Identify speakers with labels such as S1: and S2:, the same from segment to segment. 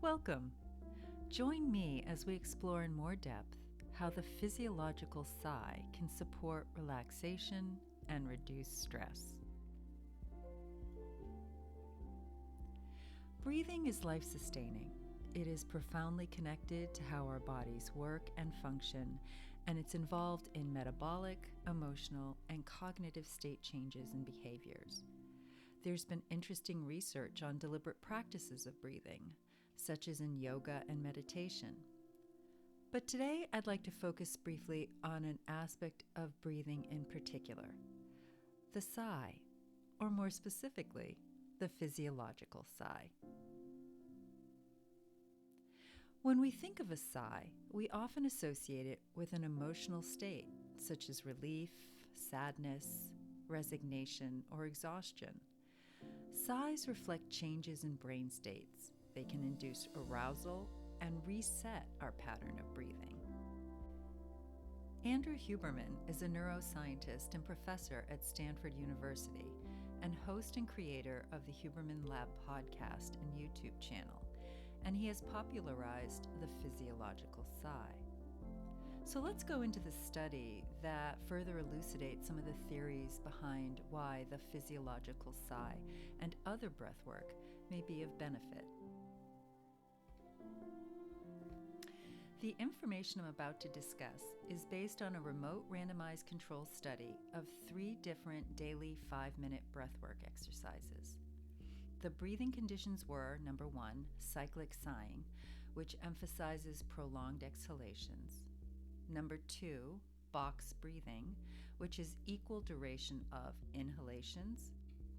S1: Welcome. Join me as we explore in more depth how the physiological sigh can support relaxation and reduce stress. Breathing is life-sustaining. It is profoundly connected to how our bodies work and function, and it's involved in metabolic, emotional, and cognitive state changes and behaviors. There's been interesting research on deliberate practices of breathing, such as in yoga and meditation. But today I'd like to focus briefly on an aspect of breathing in particular, the sigh, or more specifically, the physiological sigh. When we think of a sigh, we often associate it with an emotional state, such as relief, sadness, resignation, or exhaustion. Sighs reflect changes in brain states. They can induce arousal and reset our pattern of breathing. Andrew Huberman is a neuroscientist and professor at Stanford University and host and creator of the Huberman Lab podcast and YouTube channel, and he has popularized the physiological sigh. So let's go into the study that further elucidates some of the theories behind why the physiological sigh and other breathwork may be of benefit. The information I'm about to discuss is based on a remote randomized control study of 3 different daily 5-minute breathwork exercises. The breathing conditions were, number 1, cyclic sighing, which emphasizes prolonged exhalations. Number 2, box breathing, which is equal duration of inhalations,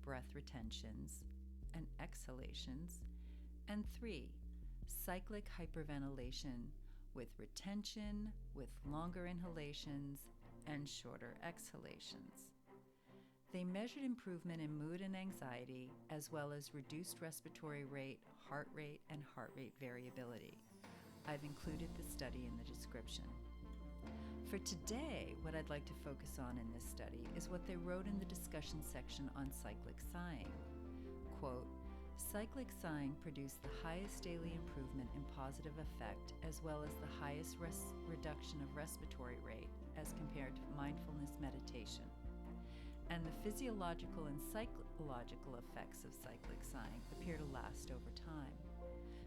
S1: breath retentions, and exhalations. And 3, cyclic hyperventilation, with retention, with longer inhalations, and shorter exhalations. They measured improvement in mood and anxiety, as well as reduced respiratory rate, heart rate, and heart rate variability. I've included the study in the description. For today, what I'd like to focus on in this study is what they wrote in the discussion section on cyclic sighing. Quote, cyclic sighing produced the highest daily improvement in positive effect, as well as the highest reduction of respiratory rate as compared to mindfulness meditation. And the physiological and psychological effects of cyclic sighing appear to last over time.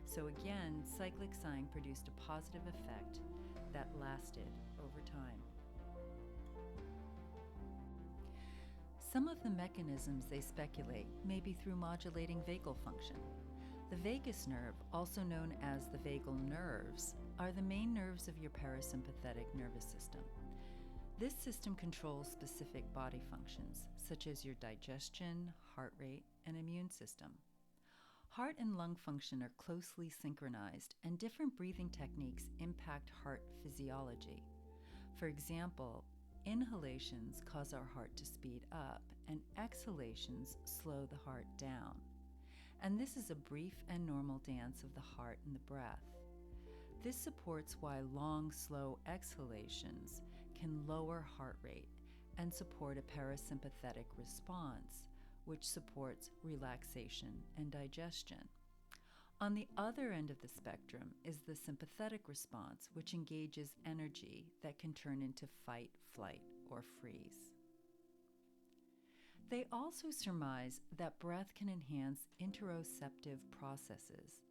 S1: So again, cyclic sighing produced a positive effect that lasted over time. Some of the mechanisms they speculate may be through modulating vagal function. The vagus nerve, also known as the vagal nerves, are the main nerves of your parasympathetic nervous system. This system controls specific body functions, such as your digestion, heart rate, and immune system. Heart and lung function are closely synchronized, and different breathing techniques impact heart physiology. For example, inhalations cause our heart to speed up, and exhalations slow the heart down. And this is a brief and normal dance of the heart and the breath. This supports why long, slow exhalations can lower heart rate and support a parasympathetic response, which supports relaxation and digestion. On the other end of the spectrum is the sympathetic response, which engages energy that can turn into fight, flight, or freeze. They also surmise that breath can enhance interoceptive processes.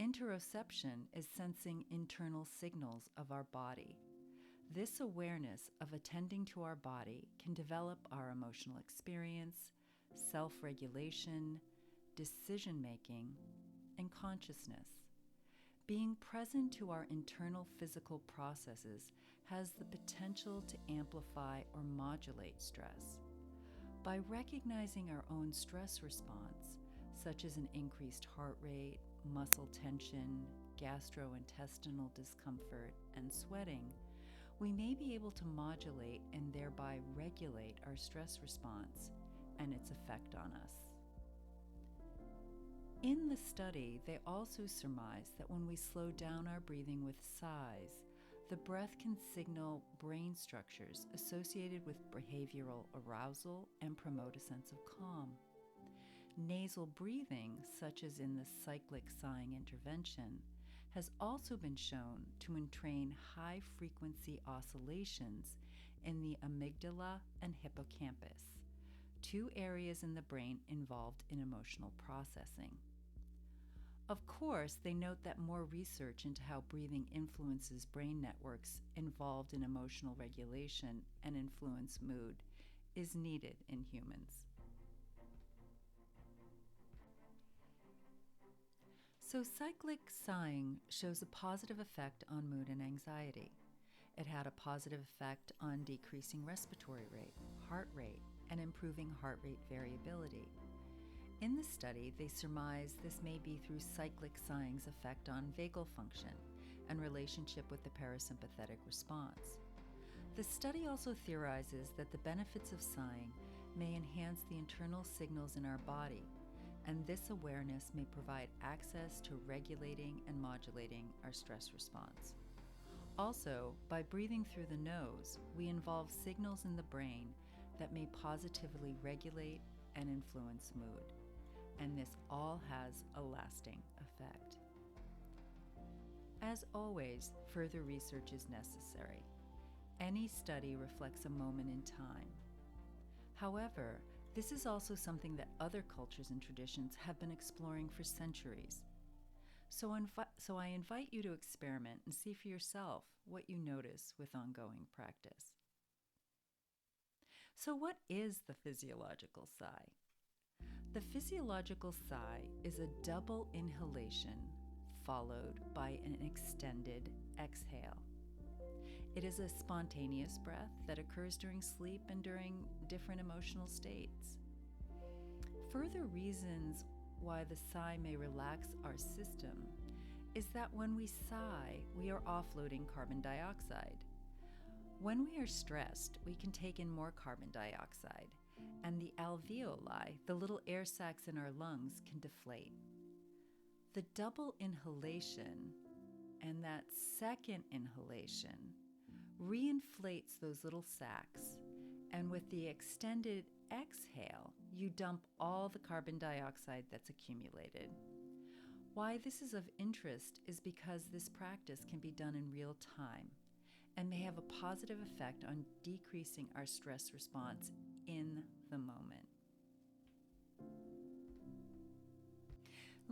S1: Interoception is sensing internal signals of our body. This awareness of attending to our body can develop our emotional experience, self-regulation, decision-making, and consciousness. Being present to our internal physical processes has the potential to amplify or modulate stress. By recognizing our own stress response, such as an increased heart rate, muscle tension, gastrointestinal discomfort, and sweating, we may be able to modulate and thereby regulate our stress response and its effect on us. In the study, they also surmise that when we slow down our breathing with sighs, the breath can signal brain structures associated with behavioral arousal and promote a sense of calm. Nasal breathing, such as in the cyclic sighing intervention, has also been shown to entrain high-frequency oscillations in the amygdala and hippocampus, two areas in the brain involved in emotional processing. Of course, they note that more research into how breathing influences brain networks involved in emotional regulation and influence mood is needed in humans. So cyclic sighing shows a positive effect on mood and anxiety. It had a positive effect on decreasing respiratory rate, heart rate, and improving heart rate variability. In the study, they surmise this may be through cyclic sighing's effect on vagal function and relationship with the parasympathetic response. The study also theorizes that the benefits of sighing may enhance the internal signals in our body, and this awareness may provide access to regulating and modulating our stress response. Also, by breathing through the nose, we involve signals in the brain that may positively regulate and influence mood, and this all has a lasting effect. As always, further research is necessary. Any study reflects a moment in time. However, this is also something that other cultures and traditions have been exploring for centuries. So I invite you to experiment and see for yourself what you notice with ongoing practice. So what is the physiological sigh? The physiological sigh is a double inhalation followed by an extended exhale. It is a spontaneous breath that occurs during sleep and during different emotional states. Further reasons why the sigh may relax our system is that when we sigh, we are offloading carbon dioxide. When we are stressed, we can take in more carbon dioxide, and the alveoli, the little air sacs in our lungs, can deflate. The double inhalation and that second inhalation reinflates those little sacs, and with the extended exhale, you dump all the carbon dioxide that's accumulated. Why this is of interest is because this practice can be done in real time and may have a positive effect on decreasing our stress response in the moment.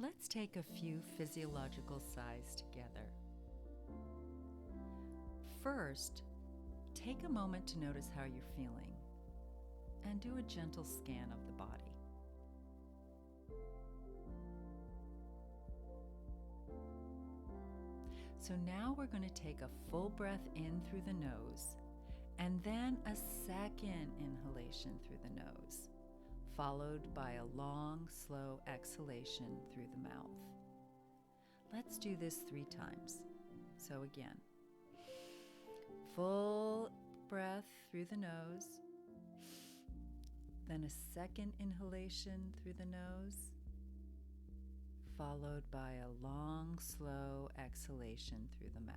S1: Let's take a few physiological sighs together. First, take a moment to notice how you're feeling and do a gentle scan of the body. So now we're going to take a full breath in through the nose and then a second inhalation through the nose, followed by a long, slow exhalation through the mouth. Let's do this 3 times. So again, full breath through the nose, then a second inhalation through the nose, followed by a long, slow exhalation through the mouth.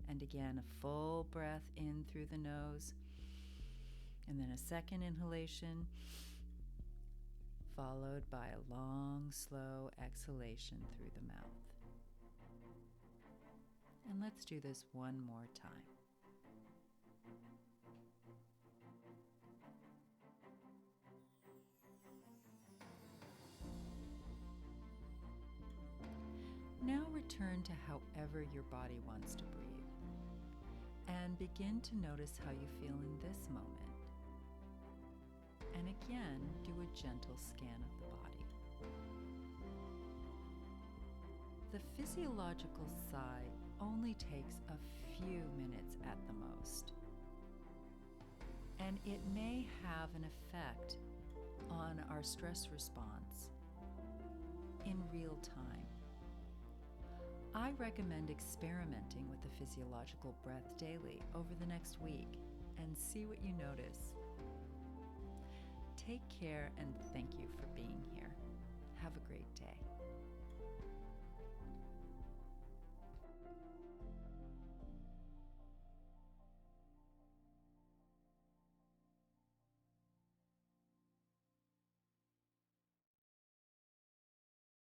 S1: And again, a full breath in through the nose, and then a second inhalation, followed by a long, slow exhalation through the mouth. And let's do this one more time. Now return to however your body wants to breathe, and begin to notice how you feel in this moment. And again, do a gentle scan of the body. The physiological sigh only takes a few minutes at the most, and it may have an effect on our stress response in real time. I recommend experimenting with the physiological breath daily over the next week and see what you notice. Take care and thank you for being here. Have a great day.